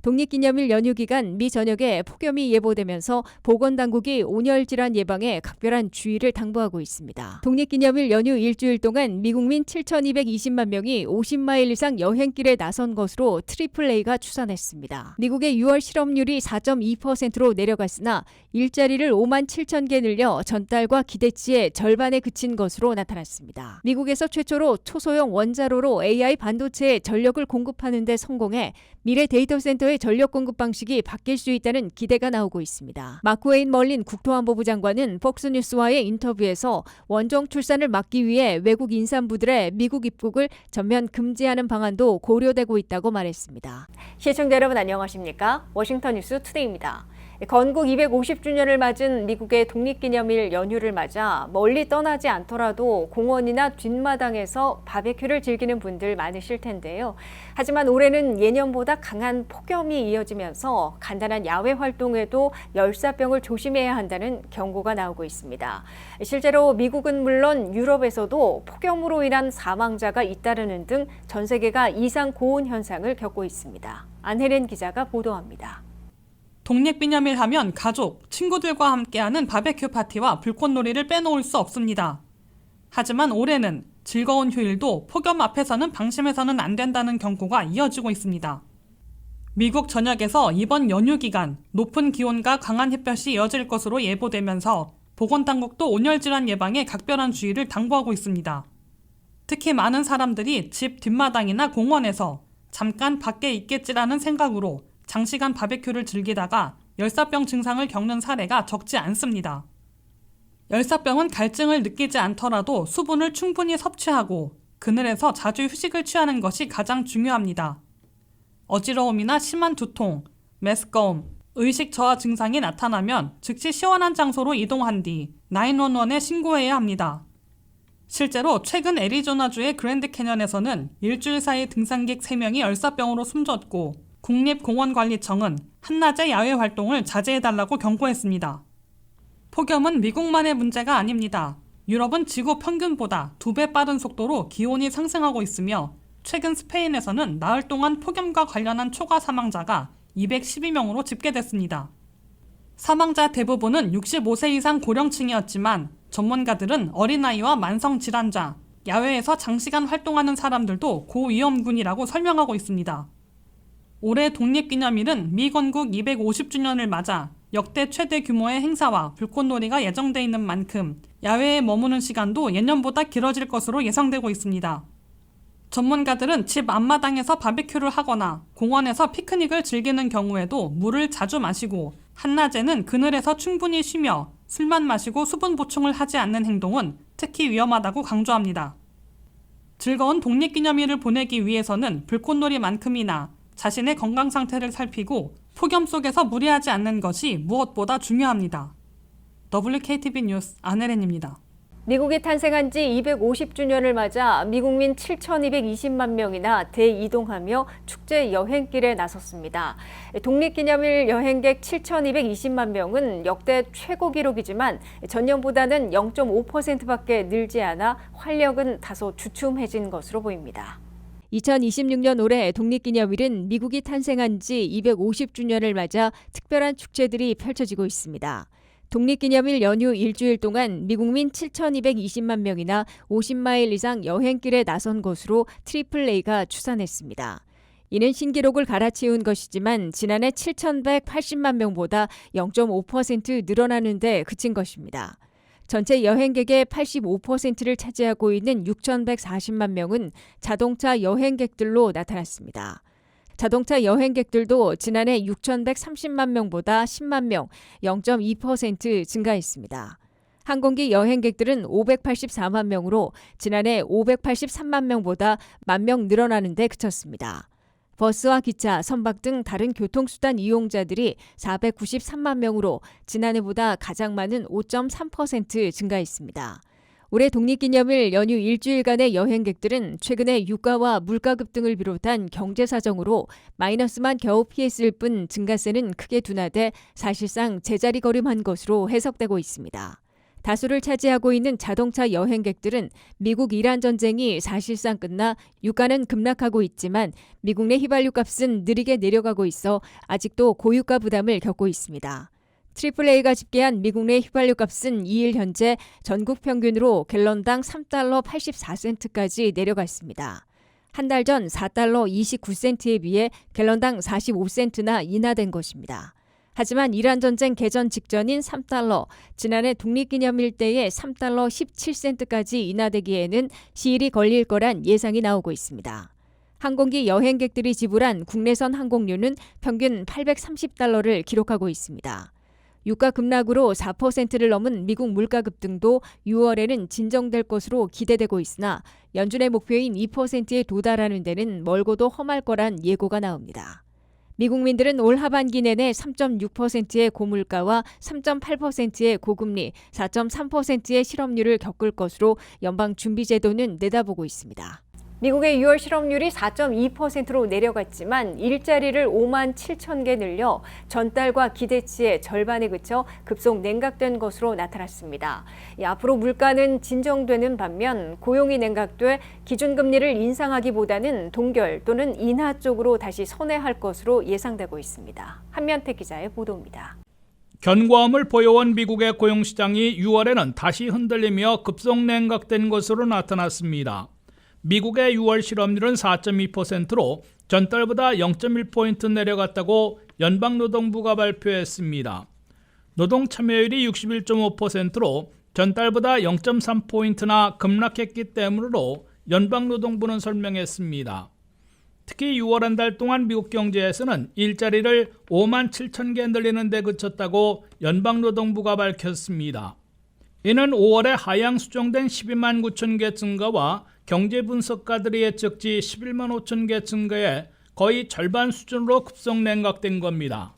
독립기념일 연휴 기간 미 전역에 폭염이 예보되면서 보건당국이 온열 질환 예방에 각별한 주의를 당부하고 있습니다. 독립기념일 연휴 일주일 동안 미국민 7,220만 명이 50마일 이상 여행길에 나선 것으로 AAA가 추산했습니다. 미국의 6월 실업률이 4.2%로 내려갔으나 일자리를 5만 7천 개 늘려 전달과 기대치의 절반에 그친 것으로 나타났습니다. 미국에서 최초로 초소형 원자로로 AI 반도체에 전력을 공급하는 데 성공해 미래 데이터 센터의 전력 공급 방식이 바뀔 수 있다는 기대가 나오고 있습니다. 마크웨인 멀린 국토안보부 장관은 폭스뉴스와의 인터뷰에서 원정 출산을 막기 위해 외국 임산부들의 미국 입국을 전면 금지하는 방안도 고려되고 있다고 말했습니다. 시청자 여러분 안녕하십니까? 워싱턴 뉴스 투데이입니다. 건국 250주년을 맞은 미국의 독립기념일 연휴를 맞아 멀리 떠나지 않더라도 공원이나 뒷마당에서 바베큐를 즐기는 분들 많으실 텐데요. 하지만 올해는 예년보다 강한 폭염이 이어지면서 간단한 야외 활동에도 열사병을 조심해야 한다는 경고가 나오고 있습니다. 실제로 미국은 물론 유럽에서도 폭염으로 인한 사망자가 잇따르는 등 전 세계가 이상 고온 현상을 겪고 있습니다. 안혜린 기자가 보도합니다. 독립기념일 하면 가족, 친구들과 함께하는 바베큐 파티와 불꽃놀이를 빼놓을 수 없습니다. 하지만 올해는 즐거운 휴일도 폭염 앞에서는 방심해서는 안 된다는 경고가 이어지고 있습니다. 미국 전역에서 이번 연휴 기간 높은 기온과 강한 햇볕이 이어질 것으로 예보되면서 보건당국도 온열질환 예방에 각별한 주의를 당부하고 있습니다. 특히 많은 사람들이 집 뒷마당이나 공원에서 잠깐 밖에 있겠지라는 생각으로 장시간 바베큐를 즐기다가 열사병 증상을 겪는 사례가 적지 않습니다. 열사병은 갈증을 느끼지 않더라도 수분을 충분히 섭취하고 그늘에서 자주 휴식을 취하는 것이 가장 중요합니다. 어지러움이나 심한 두통, 메스꺼움, 의식 저하 증상이 나타나면 즉시 시원한 장소로 이동한 뒤 911에 신고해야 합니다. 실제로 최근 애리조나주의 그랜드 캐년에서는 일주일 사이 등산객 3명이 열사병으로 숨졌고 국립공원관리청은 한낮의 야외 활동을 자제해달라고 경고했습니다. 폭염은 미국만의 문제가 아닙니다. 유럽은 지구 평균보다 2배 빠른 속도로 기온이 상승하고 있으며 최근 스페인에서는 나흘 동안 폭염과 관련한 초과 사망자가 212명으로 집계됐습니다. 사망자 대부분은 65세 이상 고령층이었지만 전문가들은 어린아이와 만성질환자, 야외에서 장시간 활동하는 사람들도 고위험군이라고 설명하고 있습니다. 올해 독립기념일은 미 건국 250주년을 맞아 역대 최대 규모의 행사와 불꽃놀이가 예정돼 있는 만큼 야외에 머무는 시간도 예년보다 길어질 것으로 예상되고 있습니다. 전문가들은 집 앞마당에서 바베큐를 하거나 공원에서 피크닉을 즐기는 경우에도 물을 자주 마시고 한낮에는 그늘에서 충분히 쉬며 술만 마시고 수분 보충을 하지 않는 행동은 특히 위험하다고 강조합니다. 즐거운 독립기념일을 보내기 위해서는 불꽃놀이만큼이나 자신의 건강 상태를 살피고 폭염 속에서 무리하지 않는 것이 무엇보다 중요합니다. WKTV 뉴스 안혜린입니다. 미국이 탄생한 지 250주년을 맞아 미국민 7,220만 명이나 대이동하며 축제 여행길에 나섰습니다. 독립기념일 여행객 7,220만 명은 역대 최고 기록이지만 전년보다는 0.5%밖에 늘지 않아 활력은 다소 주춤해진 것으로 보입니다. 2026년 올해 독립기념일은 미국이 탄생한 지 250주년을 맞아 특별한 축제들이 펼쳐지고 있습니다. 독립기념일 연휴 일주일 동안 미국민 7,220만 명이나 50마일 이상 여행길에 나선 것으로 AAA가 추산했습니다. 이는 신기록을 갈아치운 것이지만 지난해 7,180만 명보다 0.5% 늘어나는 데 그친 것입니다. 전체 여행객의 85%를 차지하고 있는 6,140만 명은 자동차 여행객들로 나타났습니다. 자동차 여행객들도 지난해 6,130만 명보다 10만 명, 0.2% 증가했습니다. 항공기 여행객들은 584만 명으로 지난해 583만 명보다 1만 명 늘어나는 데 그쳤습니다. 버스와 기차, 선박 등 다른 교통수단 이용자들이 493만 명으로 지난해보다 가장 많은 5.3% 증가했습니다. 올해 독립기념일 연휴 일주일간의 여행객들은 최근에 유가와 물가 급등을 비롯한 경제 사정으로 마이너스만 겨우 피했을 뿐 증가세는 크게 둔화돼 사실상 제자리걸음한 것으로 해석되고 있습니다. 다수를 차지하고 있는 자동차 여행객들은 미국 이란 전쟁이 사실상 끝나 유가는 급락하고 있지만 미국 내 휘발유 값은 느리게 내려가고 있어 아직도 고유가 부담을 겪고 있습니다. AAA가 집계한 미국 내 휘발유 값은 2일 현재 전국 평균으로 갤런당 3달러 84센트까지 내려갔습니다. 한 달 전 4달러 29센트에 비해 갤런당 45센트나 인하된 것입니다. 하지만 이란 전쟁 개전 직전인 3달러, 지난해 독립기념일 때의 3달러 17센트까지 인하되기에는 시일이 걸릴 거란 예상이 나오고 있습니다. 항공기 여행객들이 지불한 국내선 항공료는 평균 830달러를 기록하고 있습니다. 유가 급락으로 4%를 넘은 미국 물가 급등도 6월에는 진정될 것으로 기대되고 있으나 연준의 목표인 2%에 도달하는 데는 멀고도 험할 거란 예고가 나옵니다. 미국민들은 올 하반기 내내 3.6%의 고물가와 3.8%의 고금리, 4.3%의 실업률을 겪을 것으로 연방준비제도는 내다보고 있습니다. 미국의 6월 실업률이 4.2%로 내려갔지만 일자리를 5만 7천 개 늘려 전달과 기대치의 절반에 그쳐 급속 냉각된 것으로 나타났습니다. 앞으로 물가는 진정되는 반면 고용이 냉각돼 기준금리를 인상하기보다는 동결 또는 인하 쪽으로 다시 선회할 것으로 예상되고 있습니다. 한면태 기자의 보도입니다. 견고함을 보여온 미국의 고용시장이 6월에는 다시 흔들리며 급속 냉각된 것으로 나타났습니다. 미국의 6월 실업률은 4.2%로 전달보다 0.1포인트 내려갔다고 연방노동부가 발표했습니다. 노동 참여율이 61.5%로 전달보다 0.3포인트나 급락했기 때문으로 연방노동부는 설명했습니다. 특히 6월 한 달 동안 미국 경제에서는 일자리를 5만 7천 개 늘리는 데 그쳤다고 연방노동부가 밝혔습니다. 이는 5월에 하향 수정된 12만 9천 개 증가와 경제 분석가들이 예측치 11만 5천 개 증가에 거의 절반 수준으로 급속 냉각된 겁니다.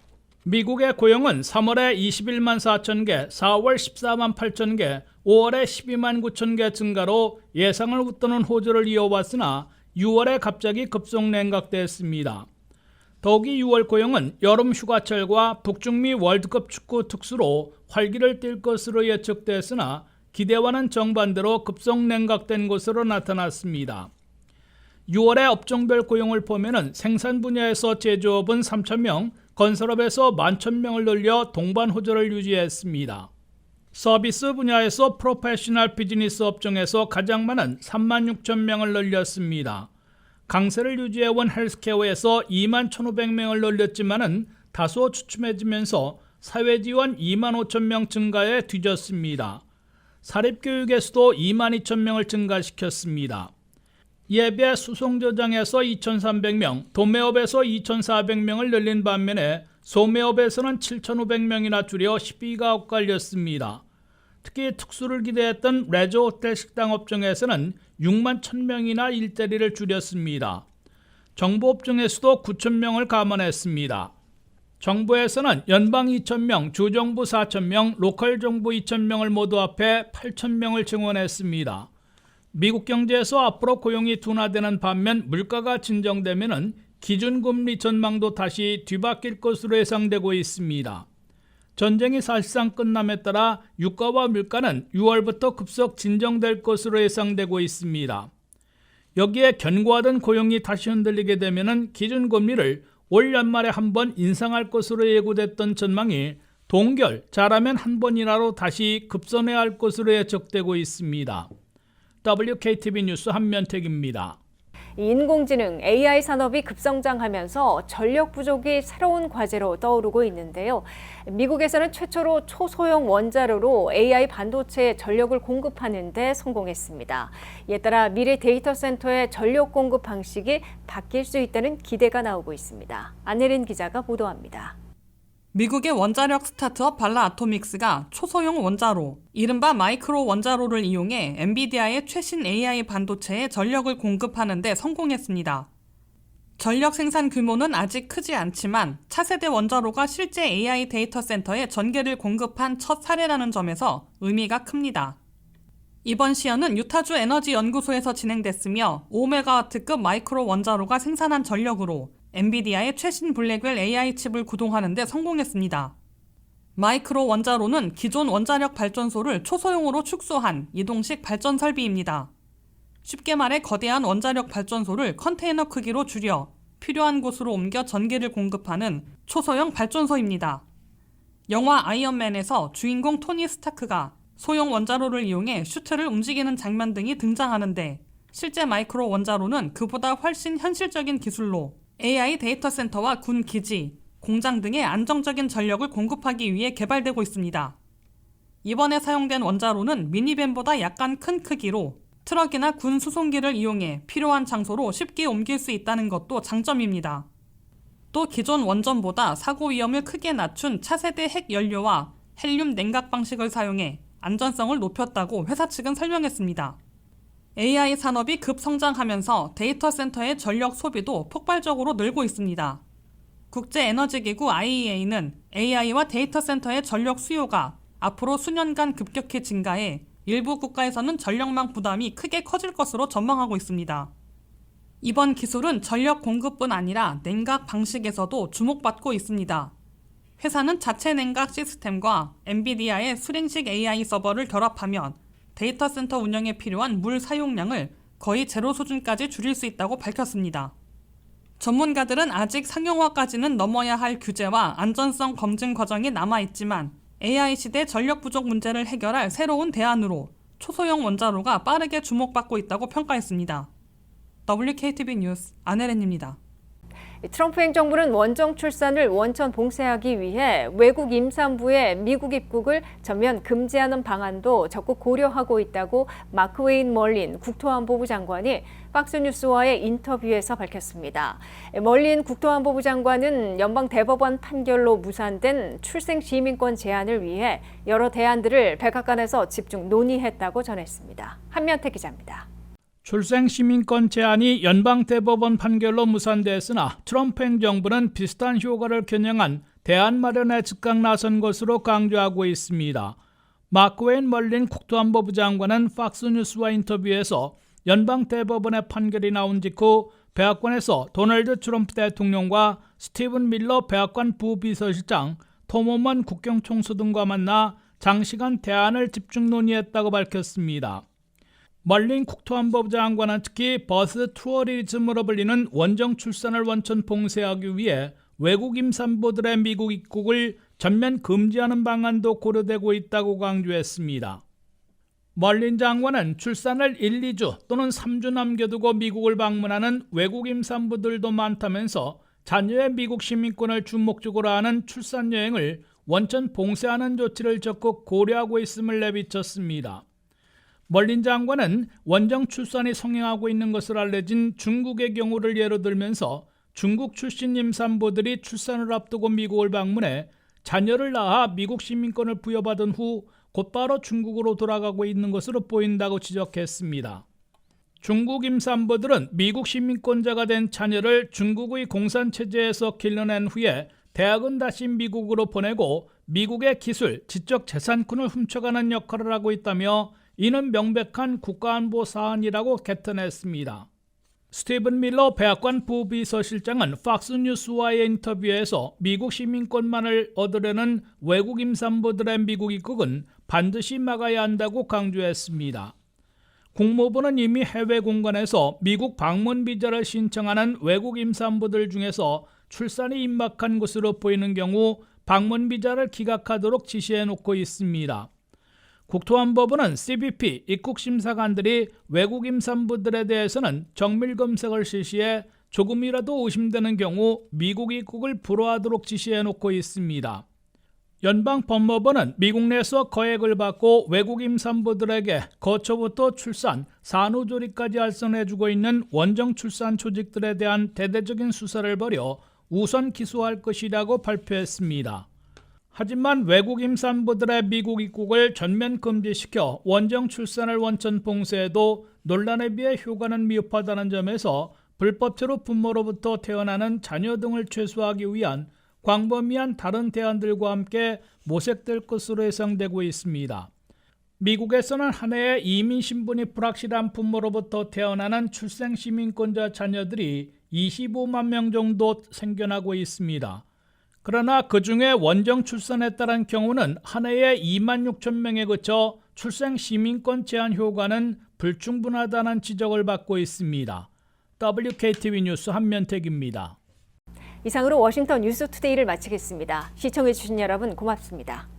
미국의 고용은 3월에 21만 4천 개, 4월 14만 8천 개, 5월에 12만 9천 개 증가로 예상을 웃도는 호조를 이어왔으나 6월에 갑자기 급속 냉각됐습니다. 더욱이 6월 고용은 여름 휴가철과 북중미 월드컵 축구 특수로 활기를 띨 것으로 예측됐으나 기대와는 정반대로 급속 냉각된 것으로 나타났습니다. 6월의 업종별 고용을 보면 생산 분야에서 제조업은 3천 명, 건설업에서 11,000명을 늘려 동반 호조를 유지했습니다. 서비스 분야에서 프로페셔널 비즈니스 업종에서 가장 많은 36,000명을 늘렸습니다. 강세를 유지해온 헬스케어에서 2만 1,500명을 늘렸지만은 다소 주춤해지면서 사회지원 2만 5천 명 증가에 뒤졌습니다. 사립교육에서도 2만 2천 명을 증가시켰습니다. 예배 수송조장에서 2,300명, 도매업에서 2,400명을 늘린 반면에 소매업에서는 7,500명이나 줄여 시비가 엇갈렸습니다. 특히 특수를 기대했던 레저 호텔 식당 업종에서는 6만 1,000명이나 일자리를 줄였습니다. 정보업종에서도 9,000명을 감안했습니다. 정부에서는 연방 2,000명, 주정부 4,000명, 로컬 정부 2,000명을 모두 합해 8,000명을 증원했습니다. 미국 경제에서 앞으로 고용이 둔화되는 반면 물가가 진정되면 기준금리 전망도 다시 뒤바뀔 것으로 예상되고 있습니다. 전쟁이 사실상 끝남에 따라 유가와 물가는 6월부터 급속 진정될 것으로 예상되고 있습니다. 여기에 견고하던 고용이 다시 흔들리게 되면 기준금리를 올 연말에 한 번 인상할 것으로 예고됐던 전망이 동결, 잘하면 한 번이라도 다시 급선회할 것으로 예측되고 있습니다. WKTV 뉴스 한면택입니다. 인공지능 AI 산업이 급성장하면서 전력 부족이 새로운 과제로 떠오르고 있는데요. 미국에서는 최초로 초소형 원자로로 AI 반도체에 전력을 공급하는 데 성공했습니다. 이에 따라 미래 데이터 센터의 전력 공급 방식이 바뀔 수 있다는 기대가 나오고 있습니다. 안혜린 기자가 보도합니다. 미국의 원자력 스타트업 발라아토믹스가 초소형 원자로, 이른바 마이크로 원자로를 이용해 엔비디아의 최신 AI 반도체에 전력을 공급하는 데 성공했습니다. 전력 생산 규모는 아직 크지 않지만 차세대 원자로가 실제 AI 데이터 센터에 전기를 공급한 첫 사례라는 점에서 의미가 큽니다. 이번 시연은 유타주 에너지 연구소에서 진행됐으며 5메가와트급 마이크로 원자로가 생산한 전력으로 엔비디아의 최신 블랙웰 AI 칩을 구동하는 데 성공했습니다. 마이크로 원자로는 기존 원자력 발전소를 초소형으로 축소한 이동식 발전 설비입니다. 쉽게 말해 거대한 원자력 발전소를 컨테이너 크기로 줄여 필요한 곳으로 옮겨 전기를 공급하는 초소형 발전소입니다. 영화 아이언맨에서 주인공 토니 스타크가 소형 원자로를 이용해 슈트를 움직이는 장면 등이 등장하는데 실제 마이크로 원자로는 그보다 훨씬 현실적인 기술로 AI 데이터 센터와 군 기지, 공장 등의 안정적인 전력을 공급하기 위해 개발되고 있습니다. 이번에 사용된 원자로는 미니밴보다 약간 큰 크기로 트럭이나 군 수송기를 이용해 필요한 장소로 쉽게 옮길 수 있다는 것도 장점입니다. 또 기존 원전보다 사고 위험을 크게 낮춘 차세대 핵 연료와 헬륨 냉각 방식을 사용해 안전성을 높였다고 회사 측은 설명했습니다. AI 산업이 급성장하면서 데이터 센터의 전력 소비도 폭발적으로 늘고 있습니다. 국제에너지기구 IEA는 AI와 데이터 센터의 전력 수요가 앞으로 수년간 급격히 증가해 일부 국가에서는 전력망 부담이 크게 커질 것으로 전망하고 있습니다. 이번 기술은 전력 공급뿐 아니라 냉각 방식에서도 주목받고 있습니다. 회사는 자체 냉각 시스템과 엔비디아의 수랭식 AI 서버를 결합하면 데이터 센터 운영에 필요한 물 사용량을 거의 제로 수준까지 줄일 수 있다고 밝혔습니다. 전문가들은 아직 상용화까지는 넘어야 할 규제와 안전성 검증 과정이 남아있지만 AI 시대 전력 부족 문제를 해결할 새로운 대안으로 초소형 원자로가 빠르게 주목받고 있다고 평가했습니다. WKTV 뉴스 안혜린입니다. 트럼프 행정부는 원정 출산을 원천 봉쇄하기 위해 외국 임산부의 미국 입국을 전면 금지하는 방안도 적극 고려하고 있다고 마크 웨인 멀린 국토안보부 장관이 팍스뉴스와의 인터뷰에서 밝혔습니다. 멀린 국토안보부 장관은 연방 대법원 판결로 무산된 출생 시민권 제한을 위해 여러 대안들을 백악관에서 집중 논의했다고 전했습니다. 한면태 기자입니다. 출생 시민권 제한이 연방대법원 판결로 무산됐으나 트럼프 행정부는 비슷한 효과를 겨냥한 대안 마련에 즉각 나선 것으로 강조하고 있습니다. 마크 웨인 멀린 국토안보부 장관은 팍스뉴스와 인터뷰에서 연방대법원의 판결이 나온 직후 백악관에서 도널드 트럼프 대통령과 스티븐 밀러 백악관 부비서실장, 톰 호먼 국경총수 등과 만나 장시간 대안을 집중 논의했다고 밝혔습니다. 멀린 국토안보부 장관은 특히 버스 투어리즘으로 불리는 원정 출산을 원천 봉쇄하기 위해 외국 임산부들의 미국 입국을 전면 금지하는 방안도 고려되고 있다고 강조했습니다. 멀린 장관은 출산을 1, 2주 또는 3주 남겨두고 미국을 방문하는 외국 임산부들도 많다면서 자녀의 미국 시민권을 주목적으로 하는 출산 여행을 원천 봉쇄하는 조치를 적극 고려하고 있음을 내비쳤습니다. 멀린 장관은 원정 출산이 성행하고 있는 것으로 알려진 중국의 경우를 예로 들면서 중국 출신 임산부들이 출산을 앞두고 미국을 방문해 자녀를 낳아 미국 시민권을 부여받은 후 곧바로 중국으로 돌아가고 있는 것으로 보인다고 지적했습니다. 중국 임산부들은 미국 시민권자가 된 자녀를 중국의 공산체제에서 길러낸 후에 대학은 다시 미국으로 보내고 미국의 기술, 지적 재산권을 훔쳐가는 역할을 하고 있다며 이는 명백한 국가안보 사안이라고 개탄했습니다. 스티븐 밀러 백악관 부비서실장은 팍스뉴스와의 인터뷰에서 미국 시민권만을 얻으려는 외국 임산부들의 미국 입국은 반드시 막아야 한다고 강조했습니다. 국무부는 이미 해외 공간에서 미국 방문 비자를 신청하는 외국 임산부들 중에서 출산이 임박한 것으로 보이는 경우 방문 비자를 기각하도록 지시해놓고 있습니다. 국토안보부는 CBP 입국심사관들이 외국 임산부들에 대해서는 정밀 검색을 실시해 조금이라도 의심되는 경우 미국 입국을 불허하도록 지시해놓고 있습니다. 연방법무부는 미국 내에서 거액을 받고 외국 임산부들에게 거처부터 출산, 산후조리까지 알선해주고 있는 원정 출산 조직들에 대한 대대적인 수사를 벌여 우선 기소할 것이라고 발표했습니다. 하지만 외국 임산부들의 미국 입국을 전면 금지시켜 원정 출산을 원천 봉쇄해도 논란에 비해 효과는 미흡하다는 점에서 불법체로 부모로부터 태어나는 자녀 등을 최소화하기 위한 광범위한 다른 대안들과 함께 모색될 것으로 예상되고 있습니다. 미국에서는 한 해에 이민 신분이 불확실한 부모로부터 태어나는 출생 시민권자 자녀들이 25만 명 정도 생겨나고 있습니다. 그러나 그중에 원정 출산에 따른 경우는 한 해에 2만 6천 명에 그쳐 출생 시민권 제한 효과는 불충분하다는 지적을 받고 있습니다. WKTV 뉴스 한면택입니다. 이상으로 워싱턴 뉴스투데이를 마치겠습니다. 시청해주신 여러분 고맙습니다.